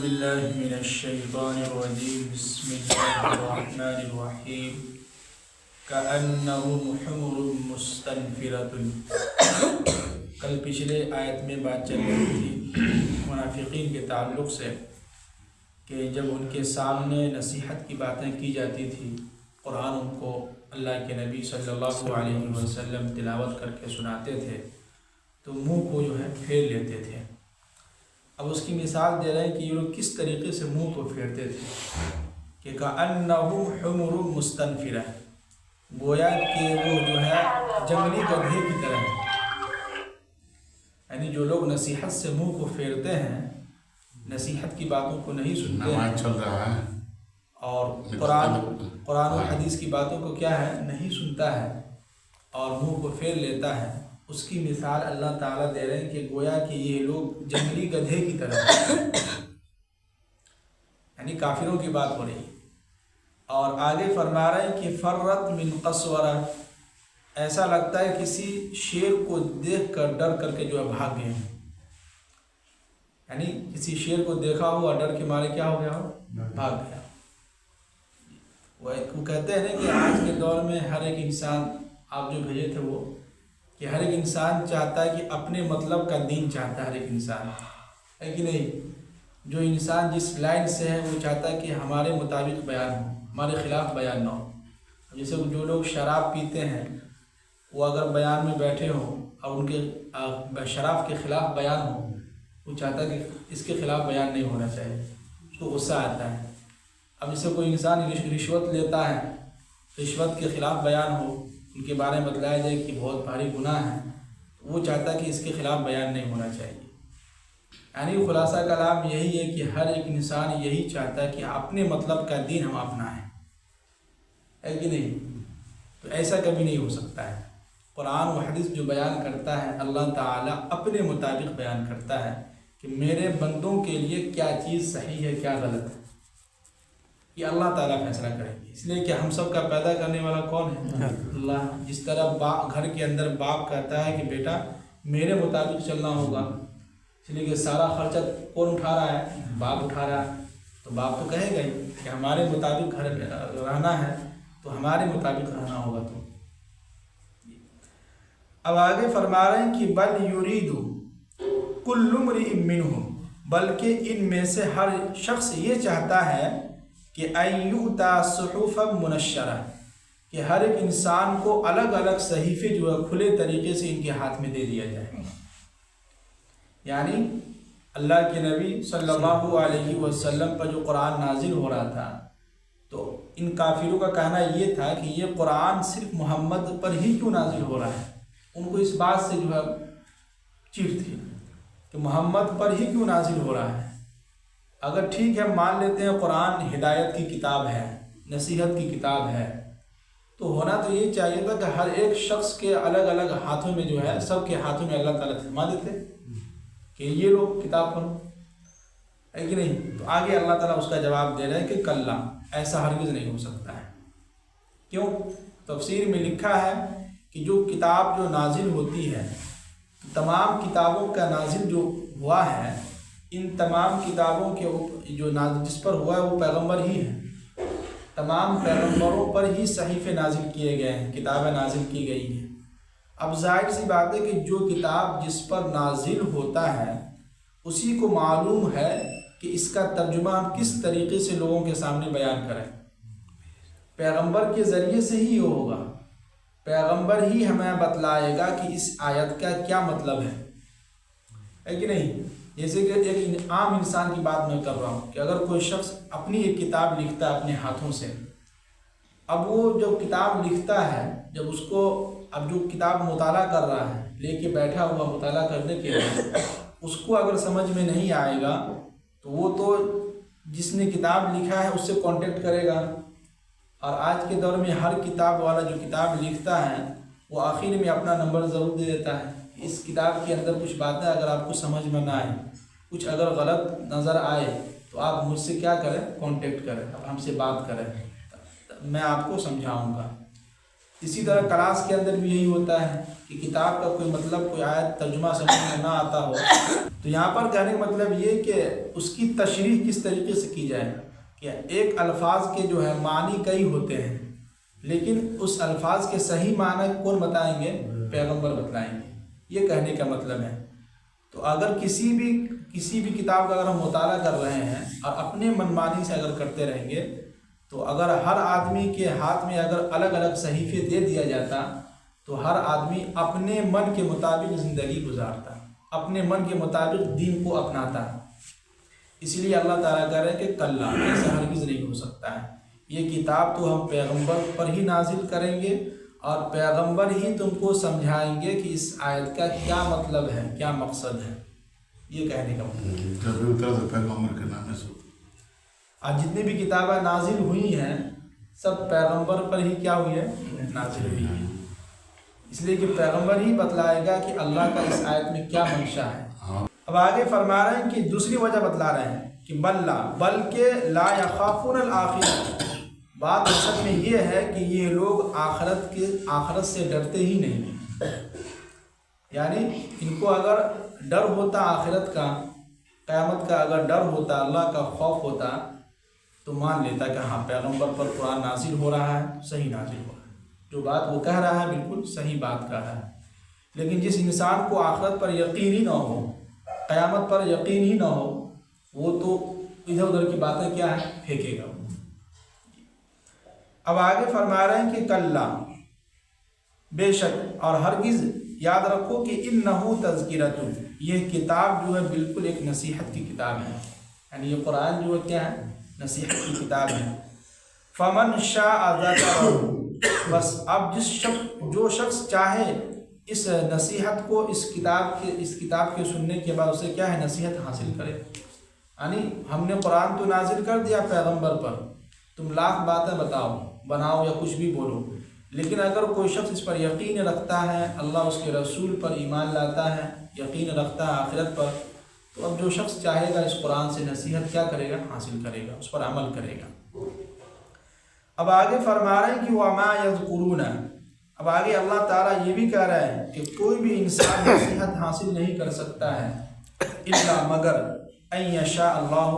باللہ من الشیطان الرجیم بسم اللہ الرحمن الرحیم کأنہم حمر مستنفرۃ۔ کل پچھلے آیت میں بات چل رہی تھی منافقین کے تعلق سے کہ جب ان کے سامنے نصیحت کی باتیں کی جاتی تھی، قرآن ان کو اللہ کے نبی صلی اللہ علیہ وسلم تلاوت کر کے سناتے تھے تو منہ کو جو ہے پھیر لیتے تھے۔ اب اس کی مثال دے رہے ہیں کہ یہ لوگ کس طریقے سے منہ کو پھیرتے تھے کہ کأنہم حمر مستنفرہ، گویا کہ وہ جو ہے جنگلی گدھے کی طرح ہے۔ یعنی جو لوگ نصیحت سے منہ کو پھیرتے ہیں، نصیحت کی باتوں کو نہیں سنتے ہیں اور قرآن و حدیث کی باتوں کو کیا ہے نہیں سنتا ہے اور منہ کو پھیر لیتا ہے، اس کی مثال اللہ تعالیٰ دے رہے ہیں کہ گویا کہ یہ لوگ جنگلی گدھے کی طرح ہیں۔ یعنی کافروں کی بات ہو رہی ہے اور آگے فرما رہے ہیں کہ فرت من قسورہ، ایسا لگتا ہے کسی شیر کو دیکھ کر ڈر کر کے جو ہے بھاگ گئے ہیں۔ یعنی کسی شیر کو دیکھا ہوا ڈر کے مارے کیا ہو گیا ہو، بھاگ گیا۔ وہ کہتے ہیں نا کہ آج کے دور میں ہر ایک انسان، آپ جو بھیجے تھے وہ، کہ ہر ایک انسان چاہتا ہے کہ اپنے مطلب کا دین چاہتا ہے، ہر ایک انسان ہے کہ نہیں؟ جو انسان جس لائن سے ہے وہ چاہتا ہے کہ ہمارے مطابق بیان ہو، ہمارے خلاف بیان نہ ہو۔ جیسے جو لوگ شراب پیتے ہیں وہ اگر بیان میں بیٹھے ہوں اور ان کے شراب کے خلاف بیان ہو، وہ چاہتا ہے کہ اس کے خلاف بیان نہیں ہونا چاہیے، اس کو غصہ آتا ہے۔ اب جیسے کوئی انسان رشوت لیتا ہے، رشوت کے خلاف بیان ہو، ان کے بارے میں بتلایا جائے کہ بہت بھاری گناہ ہے، وہ چاہتا ہے کہ اس کے خلاف بیان نہیں ہونا چاہیے۔ یعنی خلاصہ کلام یہی ہے کہ ہر ایک انسان یہی چاہتا ہے کہ اپنے مطلب کا دین ہم اپنائیں، ہے کہ نہیں؟ تو ایسا کبھی نہیں ہو سکتا ہے۔ قرآن و حدیث جو بیان کرتا ہے، اللہ تعالیٰ اپنے مطابق بیان کرتا ہے کہ میرے بندوں کے لیے کیا چیز صحیح ہے کیا غلط ہے، یہ اللہ تعالیٰ فیصلہ کریں گے۔ اس لیے کہ ہم سب کا پیدا کرنے والا کون ہے؟ اللہ۔ جس طرح گھر کے اندر باپ کہتا ہے کہ بیٹا میرے مطابق چلنا ہوگا، اس لیے کہ سارا خرچہ کون اٹھا رہا ہے؟ باپ اٹھا رہا ہے، تو باپ تو کہے گا ہی کہ ہمارے مطابق گھر میں رہنا ہے تو ہمارے مطابق رہنا ہوگا۔ تو اب آگے فرما رہے ہیں کہ بل یرید کل امرئ منہم، بلکہ ان میں سے ہر شخص یہ چاہتا ہے کہ ان یؤتی صحفا منشرہ، کہ ہر ایک انسان کو الگ الگ صحیفے جو ہے کھلے طریقے سے ان کے ہاتھ میں دے دیا جائے۔ یعنی اللہ کے نبی صلی اللہ علیہ وسلم پر جو قرآن نازل ہو رہا تھا تو ان کافروں کا کہنا یہ تھا کہ یہ قرآن صرف محمد پر ہی کیوں نازل ہو رہا ہے۔ ان کو اس بات سے جو ہے چڑ تھی کہ محمد پر ہی کیوں نازل ہو رہا ہے۔ اگر ٹھیک ہے مان لیتے ہیں قرآن ہدایت کی کتاب ہے، نصیحت کی کتاب ہے، تو ہونا تو یہ چاہیے تھا کہ ہر ایک شخص کے الگ الگ ہاتھوں میں جو ہے، سب کے ہاتھوں میں اللہ تعالیٰ تھما دیتے کہ یہ لوگ کتاب پڑھو، ہے کہ نہیں؟ تو آگے اللہ تعالیٰ اس کا جواب دے رہے ہیں کہ کلا، ایسا ہرگز نہیں ہو سکتا ہے۔ کیوں؟ تفسیر میں لکھا ہے کہ جو کتاب جو نازل ہوتی ہے، تمام کتابوں کا نازل جو ہوا ہے، ان تمام کتابوں کے جو جس پر ہوا ہے وہ پیغمبر ہی ہے۔ تمام پیغمبروں پر ہی صحیفے نازل کیے گئے ہیں، کتابیں نازل کی گئی ہیں۔ اب ظاہر سی بات ہے کہ جو کتاب جس پر نازل ہوتا ہے اسی کو معلوم ہے کہ اس کا ترجمہ ہم کس طریقے سے لوگوں کے سامنے بیان کریں۔ پیغمبر کے ذریعے سے ہی ہوگا، پیغمبر ہی ہمیں بتلائے گا کہ اس آیت کا کیا مطلب ہے کہ نہیں؟ جیسے کہ ایک عام انسان کی بات میں کر رہا ہوں کہ اگر کوئی شخص اپنی ایک کتاب لکھتا ہے اپنے ہاتھوں سے، اب وہ جو کتاب لکھتا ہے، جب اس کو اب جو کتاب مطالعہ کر رہا ہے، لے کے بیٹھا ہوا مطالعہ کرنے کے لیے، اس کو اگر سمجھ میں نہیں آئے گا تو وہ تو جس نے کتاب لکھا ہے اس سے کانٹیکٹ کرے گا۔ اور آج کے دور میں ہر کتاب والا جو کتاب لکھتا ہے وہ آخر میں اپنا نمبر ضرور دے دیتا ہے۔ اس کتاب کے اندر کچھ باتیں اگر آپ کو سمجھ میں نہ آئے، کچھ اگر غلط نظر آئے تو آپ مجھ سے کیا کریں؟ کانٹیکٹ کریں، ہم سے بات کریں، میں آپ کو سمجھاؤں گا۔ اسی طرح کلاس کے اندر بھی یہی ہوتا ہے کہ کتاب کا کوئی مطلب کوئی آیت ترجمہ سمجھ میں نہ آتا ہو تو یہاں پر کہنے کا مطلب یہ کہ اس کی تشریح کس طریقے سے کی جائے کہ ایک الفاظ کے جو ہے معنی کئی ہوتے ہیں، لیکن اس الفاظ کے صحیح معنی کون بتائیں گے؟ پیغمبر بتلائیں گے، یہ کہنے کا مطلب ہے۔ تو اگر کسی بھی کتاب کا اگر ہم مطالعہ کر رہے ہیں اور اپنے منمانی سے اگر کرتے رہیں گے تو اگر ہر آدمی کے ہاتھ میں اگر الگ الگ صحیفے دے دیا جاتا تو ہر آدمی اپنے من کے مطابق زندگی گزارتا، اپنے من کے مطابق دین کو اپناتا۔ اس لیے اللہ تعالیٰ کہہ رہے ہیں کہ کلا، ایسا ہرگز نہیں ہو سکتا ہے، یہ کتاب تو ہم پیغمبر پر ہی نازل کریں گے اور پیغمبر ہی تم کو سمجھائیں گے کہ اس آیت کا کیا مطلب ہے، کیا مقصد ہے، یہ کہنے کا مطلب۔ آج جتنی بھی کتابیں نازل ہوئی ہیں سب پیغمبر پر ہی کیا ہوئی ہے؟ نازل ہوئی ہیں، اس لیے کہ پیغمبر ہی بتلائے گا کہ اللہ کا اس آیت میں کیا منشا ہے۔ اب آگے فرما رہے ہیں کہ دوسری وجہ بتلا رہے ہیں کہ بلکہ لا یخافون الآخرہ، بات اصل میں یہ ہے کہ یہ لوگ آخرت سے ڈرتے ہی نہیں، یعنی ان کو اگر ڈر ہوتا آخرت کا، قیامت کا اگر ڈر ہوتا، اللہ کا خوف ہوتا تو مان لیتا کہ ہاں پیغمبر پر قرآن نازل ہو رہا ہے، صحیح نازل ہو رہا ہے، جو بات وہ کہہ رہا ہے بالکل صحیح بات کہہ رہا ہے۔ لیکن جس انسان کو آخرت پر یقین ہی نہ ہو، قیامت پر یقین ہی نہ ہو، وہ تو ادھر ادھر کی باتیں کیا ہے پھینکے گا۔ اب آگے فرما رہے ہیں کہ کلا، بے شک اور ہرگز یاد رکھو کہ انہ تذکرۃ، یہ کتاب جو ہے بالکل ایک نصیحت کی کتاب ہے، یعنی یہ قرآن جو ہے کیا ہے؟ نصیحت کی کتاب ہے۔ فمن شاء ذکرہ، بس اب جو شخص چاہے اس نصیحت کو، اس کتاب کے سننے کے بعد اسے کیا ہے؟ نصیحت حاصل کرے۔ یعنی ہم نے قرآن تو نازل کر دیا پیغمبر پر، تم لاکھ باتیں بناؤ یا کچھ بھی بولو، لیکن اگر کوئی شخص اس پر یقین رکھتا ہے، اللہ اس کے رسول پر ایمان لاتا ہے، یقین رکھتا ہے آخرت پر، تو اب جو شخص چاہے گا اس قرآن سے نصیحت کیا کرے گا؟ حاصل کرے گا، اس پر عمل کرے گا۔ اب آگے فرما رہے ہیں کہ وَمَا يَذْكُرُونَ، اب آگے اللہ تعالیٰ یہ بھی کہہ رہا ہے کہ کوئی بھی انسان نصیحت حاصل نہیں کر سکتا ہے الا مگر ان یشاء اللہ،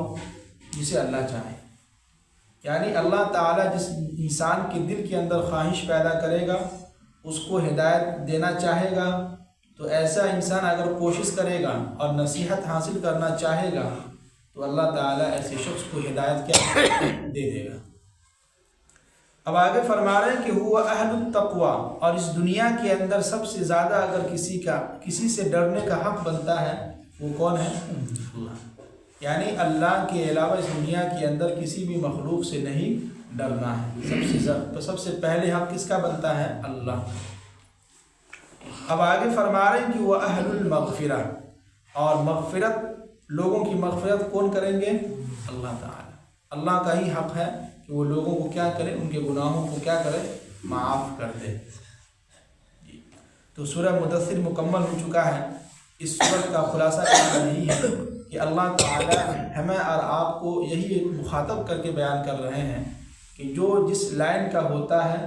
جسے اللہ چاہے، یعنی اللہ تعالیٰ جس انسان کے دل کے اندر خواہش پیدا کرے گا، اس کو ہدایت دینا چاہے گا، تو ایسا انسان اگر کوشش کرے گا اور نصیحت حاصل کرنا چاہے گا تو اللہ تعالیٰ ایسے شخص کو ہدایت کیا دے دے گا۔ اب آگے فرما رہے ہیں کہ ہوا اہل التقوی، اور اس دنیا کے اندر سب سے زیادہ اگر کسی سے ڈرنے کا حق بنتا ہے وہ کون ہے؟ اللہ، یعنی اللہ کے علاوہ اس دنیا کے اندر کسی بھی مخلوق سے نہیں ڈرنا ہے۔ سب سے پہلے حق کس کا بنتا ہے؟ اللہ۔ اب آگے فرما رہے ہیں کہ وہ اہل المغفرہ، اور مغفرت، لوگوں کی مغفرت کون کریں گے؟ اللہ تعالیٰ۔ اللہ کا ہی حق ہے کہ وہ لوگوں کو کیا کرے؟ ان کے گناہوں کو کیا کرے؟ معاف کر دے۔ تو سورہ مدثر مکمل ہو چکا ہے۔ اس سورت کا خلاصہ یہی ہے کہ اللہ تعالیٰ ہمیں اور آپ کو یہی مخاطب کر کے بیان کر رہے ہیں کہ جو جس لائن کا ہوتا ہے،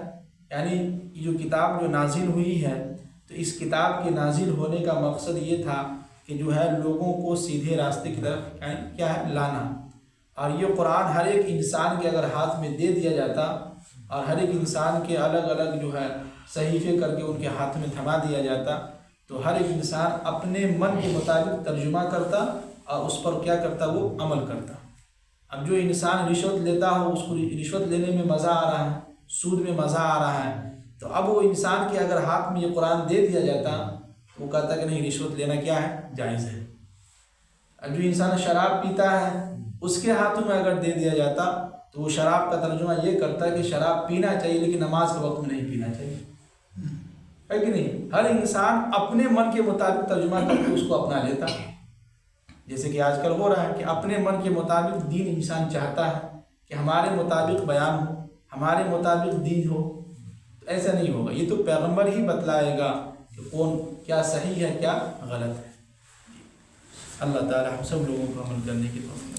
یعنی جو کتاب جو نازل ہوئی ہے، تو اس کتاب کے نازل ہونے کا مقصد یہ تھا کہ جو ہے لوگوں کو سیدھے راستے کی طرف کیا ہے؟ لانا۔ اور یہ قرآن ہر ایک انسان کے اگر ہاتھ میں دے دیا جاتا اور ہر ایک انسان کے الگ الگ جو ہے صحیفے کر کے ان کے ہاتھ میں تھما دیا جاتا تو ہر ایک انسان اپنے من کے مطابق ترجمہ کرتا اور اس پر کیا کرتا؟ وہ عمل کرتا۔ اب جو انسان رشوت لیتا ہو، اس کو رشوت لینے میں مزہ آ رہا ہے، سود میں مزہ آ رہا ہے، تو اب وہ انسان کے اگر ہاتھ میں یہ قرآن دے دیا جاتا تو وہ کہتا کہ نہیں، رشوت لینا کیا ہے؟ جائز ہے۔ اب جو انسان شراب پیتا ہے، اس کے ہاتھوں میں اگر دے دیا جاتا تو وہ شراب کا ترجمہ یہ کرتا کہ شراب پینا چاہیے لیکن نماز کے وقت میں نہیں پینا چاہیے، ہے کہ نہیں؟ ہر انسان اپنے من کے مطابق ترجمہ کر کے اس کو اپنا لیتا، جیسے کہ آج کل ہو رہا ہے کہ اپنے من کے مطابق دین انسان چاہتا ہے کہ ہمارے مطابق بیان ہو، ہمارے مطابق دین ہو۔ ایسا نہیں ہوگا، یہ تو پیغمبر ہی بتلائے گا کہ کون کیا صحیح ہے کیا غلط ہے۔ اللہ تعالی ہم سب لوگوں کو عمل کرنے کی توفیق